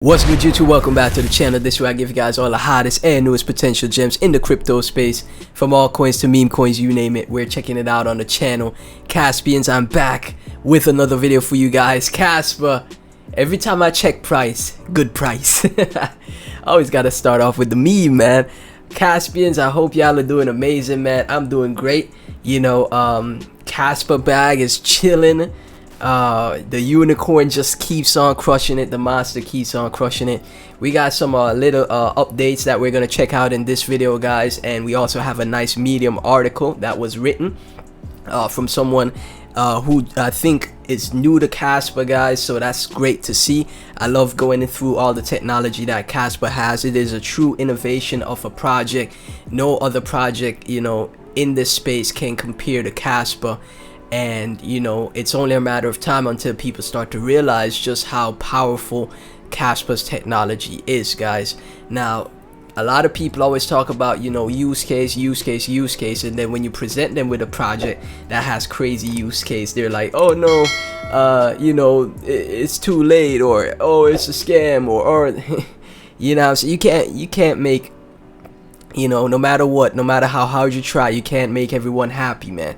What's good, YouTube? Welcome back to the channel. This is where I give you guys all the hottest and newest potential gems in the crypto space, from altcoins to meme coins, you name it. We're checking it out on the channel. Caspians, I'm back with another video for you guys. Kaspa, every time I check price, good price. I always gotta start off with the meme, man. Caspians, I hope y'all are doing amazing, man. I'm doing great. You know, Kaspa bag is chilling. The unicorn just keeps on crushing it. The monster keeps on crushing it. We got some little updates that we're gonna check out in this video, guys, and we also have a nice Medium article that was written from someone who I think is new to Kaspa, guys, so that's great to see. I love going through all the technology that Kaspa has. It is a true innovation of a project. No other project, you know, in this space can compare to Kaspa. And you know, it's only a matter of time until people start to realize just how powerful Kaspa's technology is, guys. Now, a lot of people always talk about, you know, use case, and then when you present them with a project that has crazy use case, they're like, oh no, you know, it's too late, or oh, it's a scam, or you know, so you can't make, you know, no matter what, no matter how hard you try, you can't make everyone happy, man.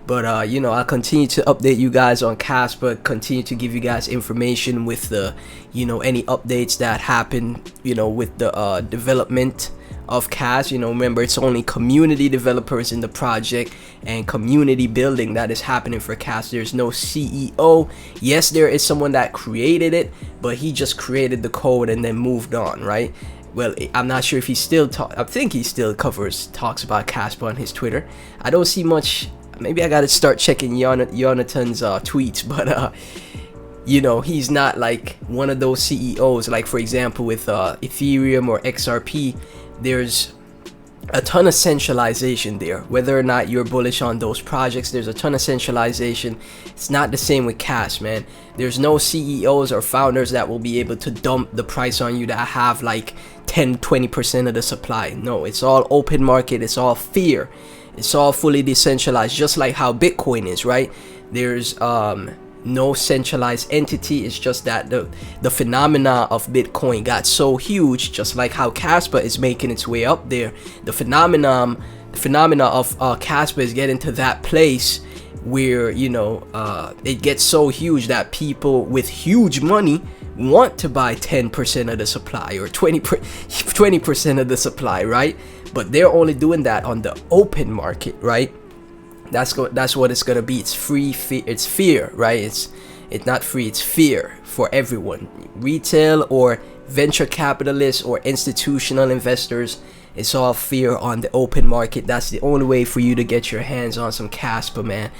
But you know, I'll continue to update you guys on Kaspa, continue to give you guys information with the, you know, any updates that happen, you know, with the development of Kaspa. You know, remember, it's only community developers in the project and community building that is happening for Kaspa. There's no CEO. Yes, there is someone that created it, but he just created the code and then moved on, right? Well, I'm not sure if he still I think he still talks about Kaspa on his Twitter. I don't see much. Maybe I gotta start checking Jonathan's tweets, but you know, he's not like one of those CEOs. Like, for example, with Ethereum or XRP, there's a ton of centralization there. Whether or not you're bullish on those projects, there's a ton of centralization. It's not the same with Kaspa, man. There's no CEOs or founders that will be able to dump the price on you that have like 10-20% of the supply. No, it's all open market. It's all fair. It's all fully decentralized, just like how Bitcoin is, right? There's no centralized entity. It's just that the phenomena of Bitcoin got so huge, just like how Kaspa is making its way up there. The phenomena of Kaspa is getting to that place where, you know, it gets so huge that people with huge money want to buy 10% of the supply or 20% of the supply, right? But they're only doing that on the open market, right? That's what it's gonna be. It's free, it's fear, right? It's not free, it's fear for everyone. Retail or venture capitalists or institutional investors, it's all fear on the open market. That's the only way for you to get your hands on some Kaspa, man.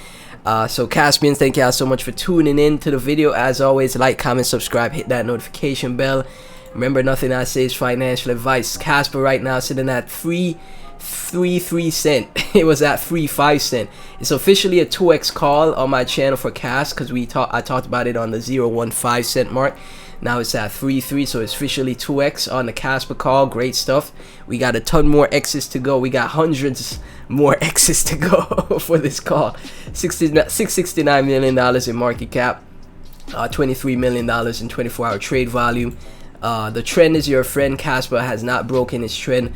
So Caspians, thank y'all so much for tuning in to the video. As always, like, comment, subscribe, hit that notification bell. Remember, nothing I say is financial advice. Kaspa right now sitting at 3 cent. It was at 5 cent. It's officially a 2x call on my channel for Kaspa, because I talked about it on the 0.15 cent mark. Now it's at 3, so it's officially 2x on the Kaspa call. Great stuff. We got a ton more X's to go. We got hundreds more X's to go for this call. $669 million in market cap, $23 million in 24-hour trade volume. The trend is your friend. Kaspa has not broken its trend.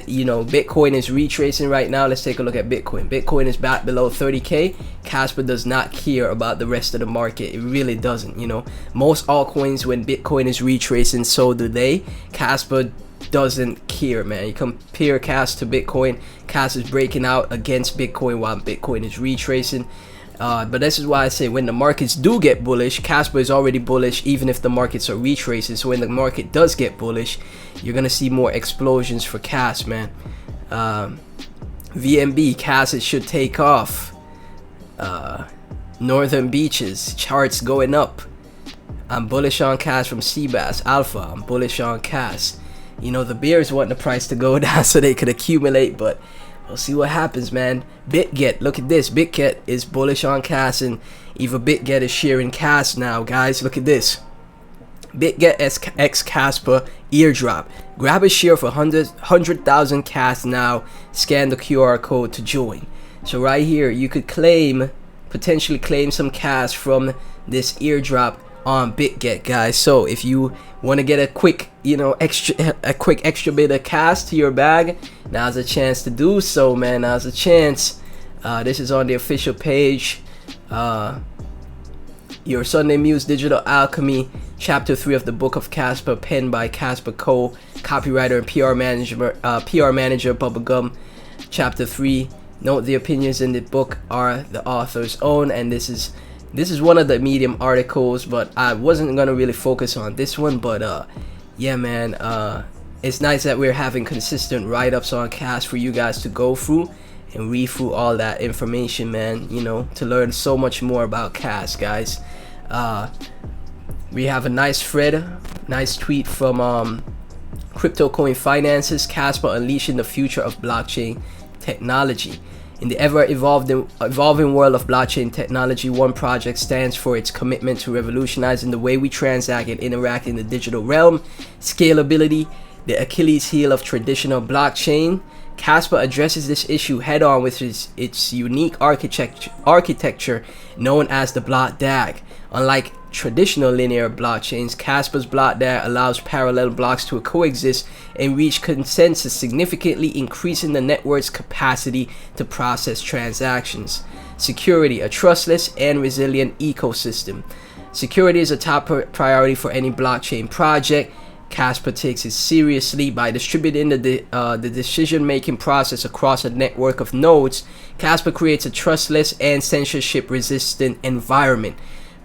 You know, Bitcoin is retracing right now. Let's take a look at Bitcoin. Bitcoin is back below 30K. Kaspa does not care about the rest of the market. It really doesn't. You know, most altcoins, when Bitcoin is retracing, so do they. Kaspa doesn't care, man. You compare Kaspa to Bitcoin, Kaspa is breaking out against Bitcoin while Bitcoin is retracing. But this is why I say, when the markets do get bullish, Kaspa is already bullish even if the markets are retracing. So when the market does get bullish, you're gonna see more explosions for Kaspa, man. VMB, Kaspa should take off. Northern Beaches, charts going up. I'm bullish on Kaspa from Seabass Alpha. I'm bullish on Kaspa. You know, the bears want the price to go down so they could accumulate, but we'll see what happens, man. Bitget, look at this. Bitget is bullish on Kaspa, and even Bitget is sharing Kaspa now, guys. Look at this. Bitget x Kaspa airdrop. Grab a share for 100,000 Kaspa now. Scan the QR code to join. So right here, you could potentially claim some Kaspa from this airdrop on Bitget, guys. So if you want to get a quick, extra bit of cash to your bag, now's a chance to do so, man. Now's a chance. This is on the official page. Your Sunday Muse Digital Alchemy, Chapter 3 of the Book of Kaspa, penned by Kaspa Co, copywriter and PR manager Bubblegum. Chapter 3. Note the opinions in the book are the author's own, and this is one of the Medium articles, but I wasn't gonna really focus on this one. But yeah, man, it's nice that we're having consistent write-ups on Cash for you guys to go through and read through all that information, man, to learn so much more about Cash, guys. We have a nice thread, nice tweet from Crypto Coin Finances. Kaspa unleashing the future of blockchain technology. In the evolving world of blockchain technology, one project stands for its commitment to revolutionizing the way we transact and interact in the digital realm. Scalability, the Achilles heel of traditional blockchain. Kaspa addresses this issue head-on with its unique architecture known as the block DAG. Unlike traditional linear blockchains, Kaspa's block DAG allows parallel blocks to coexist and reach consensus, significantly increasing the network's capacity to process transactions. Security, a trustless and resilient ecosystem. Security is a top priority for any blockchain project. Kaspa takes it seriously by distributing the decision-making process across a network of nodes. Kaspa creates a trustless and censorship-resistant environment.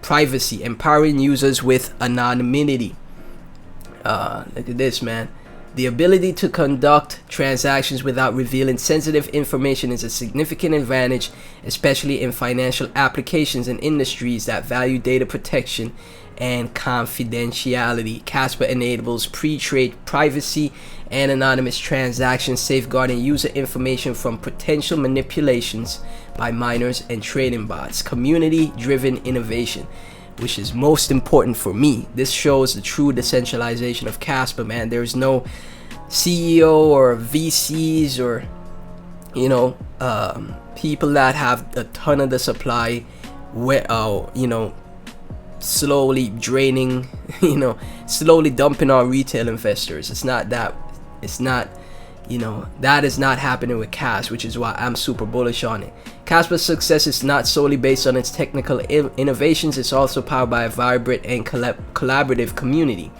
Privacy, empowering users with anonymity. Look at this, man. The ability to conduct transactions without revealing sensitive information is a significant advantage, especially in financial applications and industries that value data protection and confidentiality. Kaspa enables pre-trade privacy and anonymous transactions, safeguarding user information from potential manipulations by miners and trading bots. Community-driven innovation, which is most important for me. This shows the true decentralization of Kaspa, man. There's no CEO or VCs or people that have a ton of the supply, slowly draining, slowly dumping on retail investors. That is not happening with Kaspa, which is why I'm super bullish on it. Kaspa's success is not solely based on its technical innovations, it's also powered by a vibrant and collaborative community.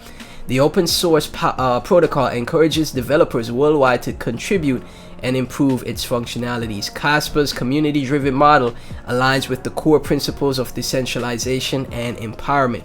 The open source protocol encourages developers worldwide to contribute and improve its functionalities. Kaspa's community-driven model aligns with the core principles of decentralization and empowerment.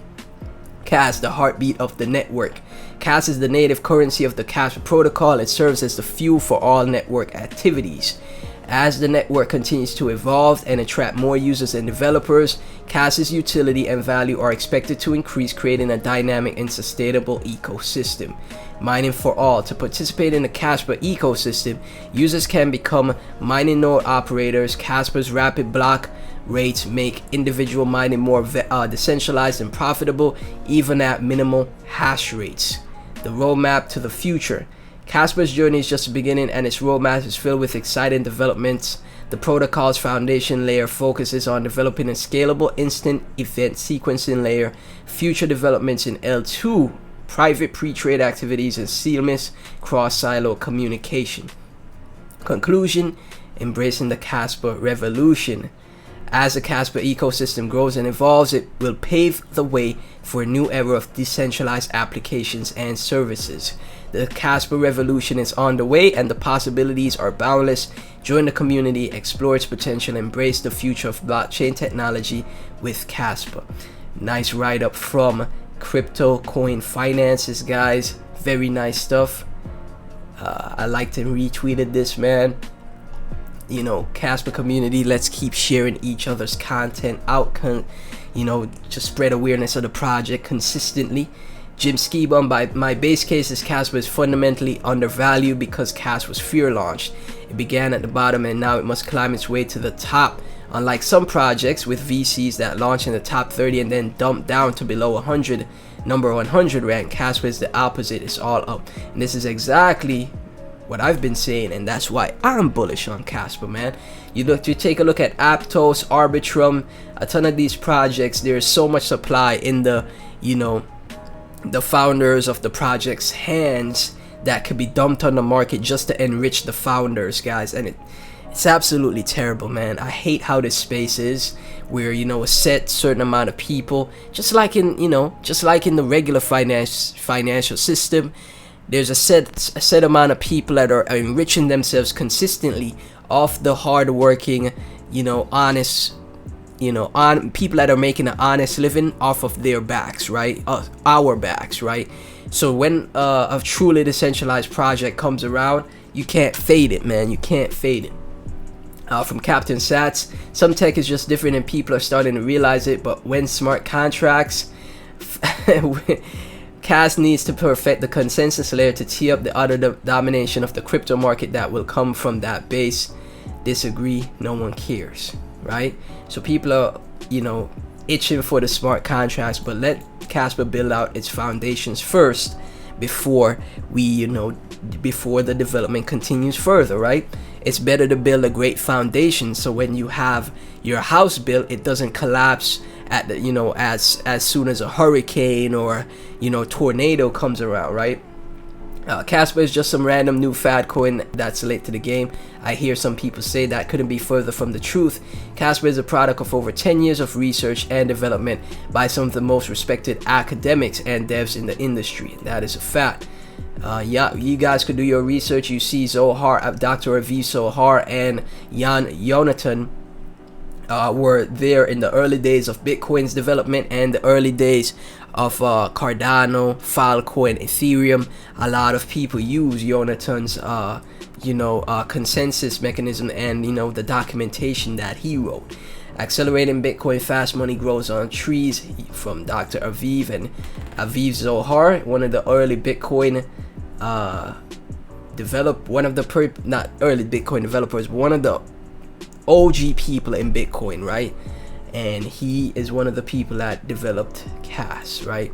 Kas, the heartbeat of the network. Kas is the native currency of the Kaspa protocol. It serves as the fuel for all network activities. As the network continues to evolve and attract more users and developers, Kaspa's utility and value are expected to increase, creating a dynamic and sustainable ecosystem. Mining for all. To participate in the Kaspa ecosystem, users can become mining node operators. Kaspa's rapid block rates make individual mining more decentralized and profitable, even at minimal hash rates. The roadmap to the future. Kaspa's journey is just beginning, and its roadmap is filled with exciting developments. The protocol's foundation layer focuses on developing a scalable instant event sequencing layer. Future developments in L2, private pre-trade activities, and seamless cross-silo communication. Conclusion: embracing the Kaspa revolution. As the Kaspa ecosystem grows and evolves, it will pave the way for a new era of decentralized applications and services. The Kaspa revolution is on the way, and the possibilities are boundless. Join the community, explore its potential, embrace the future of blockchain technology with Kaspa. Nice write-up from Crypto Coin Finances, guys. Very nice stuff. I liked and retweeted this, man. Kaspa community, let's keep sharing each other's content out, just spread awareness of the project consistently. Jim Skibum, my base case is Kaspa is fundamentally undervalued because Kaspa was fear launched. It began at the bottom and now it must climb its way to the top. Unlike some projects with VCs that launch in the top 30 and then dump down to below 100, number 100 rank, Kaspa is the opposite. It's all up. And this is exactly what I've been saying, and that's why I'm bullish on Kaspa, man. You take a look at Aptos, Arbitrum, a ton of these projects. There's so much supply in the you know, the founders of the project's hands that could be dumped on the market just to enrich the founders, guys. And it's absolutely terrible, man. I hate how this space is, where, you know, a certain amount of people, just like in the regular financial system, there's a set amount of people that are enriching themselves consistently off the hardworking, you know, honest, you know, people that are making an honest living off of their backs, right? Our backs, right? So when a truly decentralized project comes around, you can't fade it, man. You can't fade it. From Captain Sats, some tech is just different and people are starting to realize it, but when smart contracts, Cas needs to perfect the consensus layer to tee up the other domination of the crypto market that will come from that base. Disagree, no one cares, right? So people are, you know, itching for the smart contracts, but let Kaspa build out its foundations first before we, you know, before the development continues further, right? It's better to build a great foundation so when you have your house built, it doesn't collapse at the, you know, as soon as a hurricane or, you know, tornado comes around, right? Kaspa is just some random new fad coin that's late to the game. I hear some people say that couldn't be further from the truth. Kaspa is a product of over 10 years of research and development by some of the most respected academics and devs in the industry. That is a fact. Yeah, you guys could do your research. You see Zohar, Dr. Aviv Zohar and Jonathan were there in the early days of Bitcoin's development and the early days of Cardano, Filecoin, Ethereum. A lot of people use Jonathan's consensus mechanism and, you know, the documentation that he wrote. Accelerating Bitcoin fast money grows on trees, from Dr. Aviv and Aviv Zohar, one of the early Bitcoin not early Bitcoin developers, but one of the OG people in Bitcoin, right? And he is one of the people that developed Cas, right?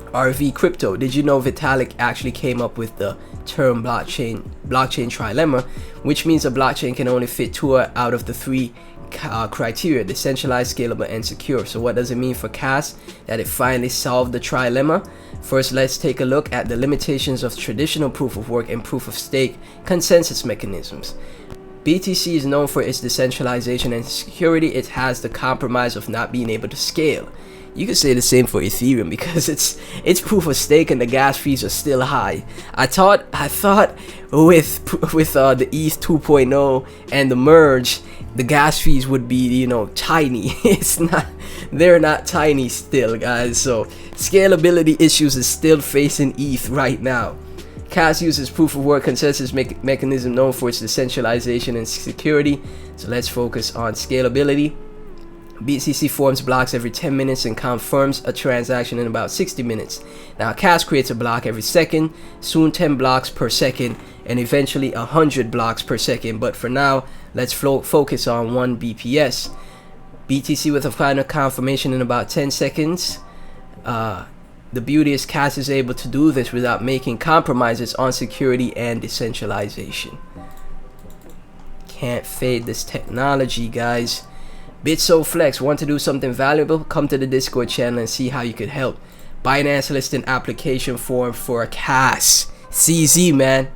RV Crypto, did you know Vitalik actually came up with the term blockchain trilemma, which means a blockchain can only fit 2 out of the 3 criteria: decentralized, scalable, and secure. So what does it mean for Cas that it finally solved the trilemma? First, let's take a look at the limitations of traditional proof of work and proof of stake consensus mechanisms. BTC is known for its decentralization and security. It has the compromise of not being able to scale. You could say the same for Ethereum because it's proof of stake and the gas fees are still high. I thought with the ETH 2.0 and the merge, the gas fees would be, you know, tiny. It's not. They're not tiny still, guys. So scalability issues is still facing ETH right now. Cas uses proof of work consensus mechanism known for its decentralization and security. So let's focus on scalability. BTC forms blocks every 10 minutes and confirms a transaction in about 60 minutes. Now Cas creates a block every second, soon 10 blocks per second, and eventually 100 blocks per second. But for now, let's focus on 1 BPS. BTC with a final confirmation in about 10 seconds. The beauty is Cas is able to do this without making compromises on security and decentralization. Can't fade this technology, guys. BitSoFlex, want to do something valuable? Come to the Discord channel and see how you could help. Binance listing application form for Cas. CZ, man.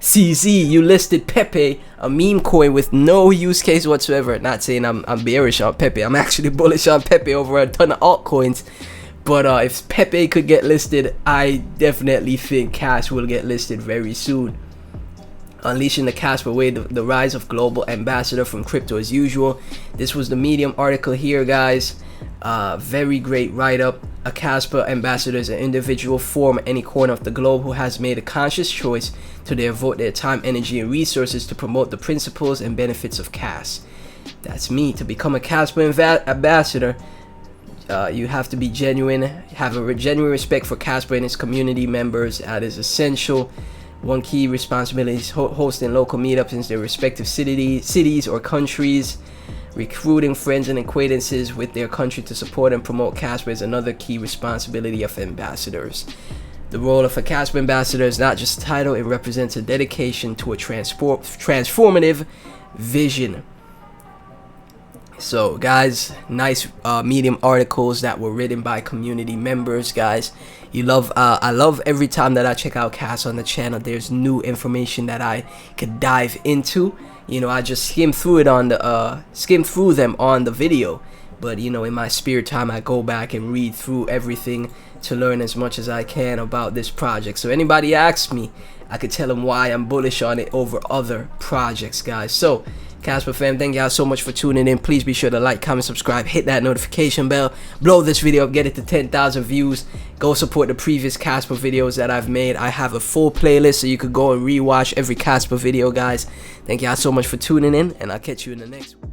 CZ, you listed Pepe, a meme coin with no use case whatsoever. Not saying I'm bearish on Pepe. I'm actually bullish on Pepe over a ton of altcoins. But if Pepe could get listed, I definitely think Cas will get listed very soon. Unleashing the Kaspa way, the rise of global ambassador from crypto as usual. This was the Medium article here, guys. Very great write-up. A Kaspa ambassador is an individual from any corner of the globe who has made a conscious choice to devote their time, energy, and resources to promote the principles and benefits of Cas. That's me. To become a Kaspa ambassador, you have to be genuine, have a genuine respect for Kaspa and its community members. That is essential. One key responsibility is hosting local meetups in their respective cities or countries. Recruiting friends and acquaintances with their country to support and promote Kaspa is another key responsibility of ambassadors. The role of a Kaspa ambassador is not just a title, it represents a dedication to a transformative vision. So guys, nice Medium articles that were written by community members. Guys, I love every time that I check out Cas on the channel. There's new information that I could dive into. You know, I just skim through them on the video, but you know, in my spare time I go back and read through everything to learn as much as I can about this project. So anybody asks me, I could tell them why I'm bullish on it over other projects, guys. So Kaspa fam, thank y'all so much for tuning in. Please be sure to like, comment, subscribe, hit that notification bell, blow this video up, get it to 10,000 views. Go support the previous Kaspa videos that I've made. I have a full playlist so you could go and rewatch every Kaspa video, guys. Thank y'all so much for tuning in, and I'll catch you in the next one.